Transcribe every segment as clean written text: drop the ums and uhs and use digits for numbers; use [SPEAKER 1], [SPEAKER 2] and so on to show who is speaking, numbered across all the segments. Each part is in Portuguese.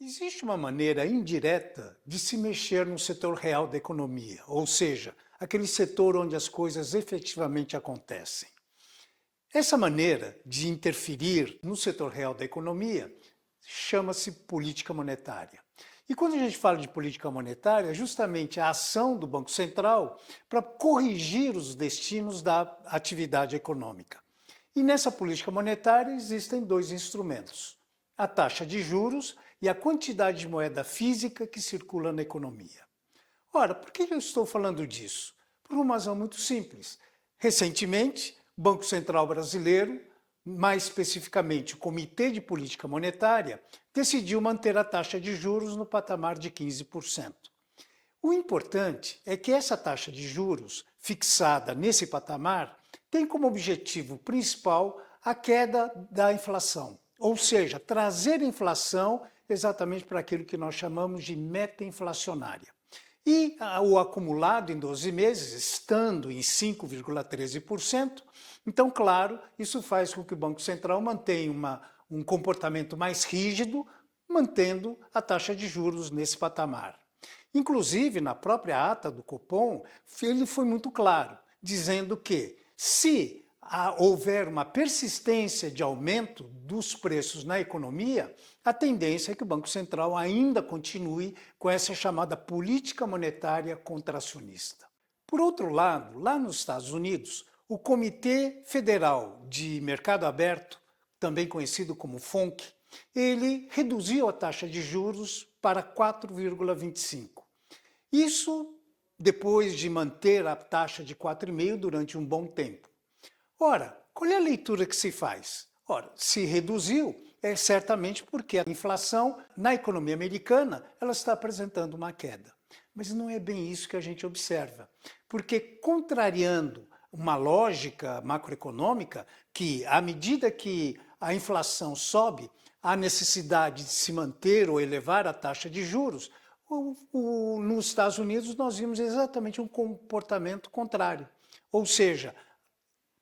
[SPEAKER 1] Existe uma maneira indireta de se mexer no setor real da economia, ou seja, aquele setor onde as coisas efetivamente acontecem. Essa maneira de interferir no setor real da economia chama-se política monetária. E quando a gente fala de política monetária, é justamente a ação do Banco Central para corrigir os destinos da atividade econômica. E nessa política monetária existem dois instrumentos: a taxa de juros e a quantidade de moeda física que circula na economia. Ora, por que eu estou falando disso? Por uma razão muito simples. Recentemente, o Banco Central Brasileiro, mais especificamente o Comitê de Política Monetária, decidiu manter a taxa de juros no patamar de 15%. O importante é que essa taxa de juros, fixada nesse patamar, tem como objetivo principal a queda da inflação, ou seja, trazer a inflação exatamente para aquilo que nós chamamos de meta inflacionária. E o acumulado em 12 meses, estando em 5,13%, então, claro, isso faz com que o Banco Central mantenha um comportamento mais rígido, mantendo a taxa de juros nesse patamar. Inclusive, na própria ata do Copom, ele foi muito claro, dizendo que se houver uma persistência de aumento dos preços na economia, a tendência é que o Banco Central ainda continue com essa chamada política monetária contracionista. Por outro lado, lá nos Estados Unidos, o Comitê Federal de Mercado Aberto, também conhecido como FONC, ele reduziu a taxa de juros para 4,25. Isso depois de manter a taxa de 4,5 durante um bom tempo. Ora, qual é a leitura que se faz? Ora, se reduziu, é certamente porque a inflação na economia americana ela está apresentando uma queda. Mas não é bem isso que a gente observa, porque contrariando uma lógica macroeconômica que, à medida que a inflação sobe, há necessidade de se manter ou elevar a taxa de juros, nos Estados Unidos nós vimos exatamente um comportamento contrário. Ou seja,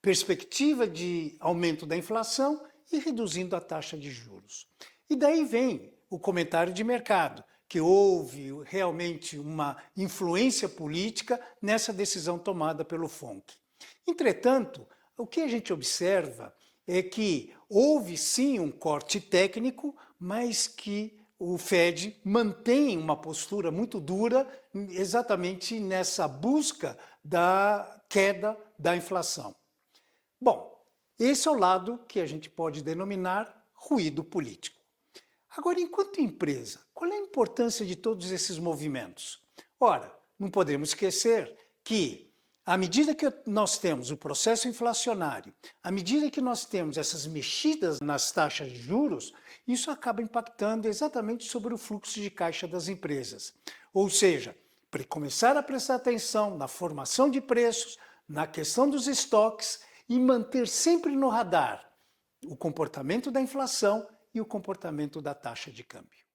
[SPEAKER 1] perspectiva de aumento da inflação e reduzindo a taxa de juros. E daí vem o comentário de mercado, que houve realmente uma influência política nessa decisão tomada pelo FONC. Entretanto, o que a gente observa é que houve sim um corte técnico, mas que o Fed mantém uma postura muito dura exatamente nessa busca da queda da inflação. Bom, esse é o lado que a gente pode denominar ruído político. Agora, enquanto empresa, qual é a importância de todos esses movimentos? Ora, não podemos esquecer que, à medida que nós temos o processo inflacionário, à medida que nós temos essas mexidas nas taxas de juros, isso acaba impactando exatamente sobre o fluxo de caixa das empresas. Ou seja, para começar a prestar atenção na formação de preços, na questão dos estoques, e manter sempre no radar o comportamento da inflação e o comportamento da taxa de câmbio.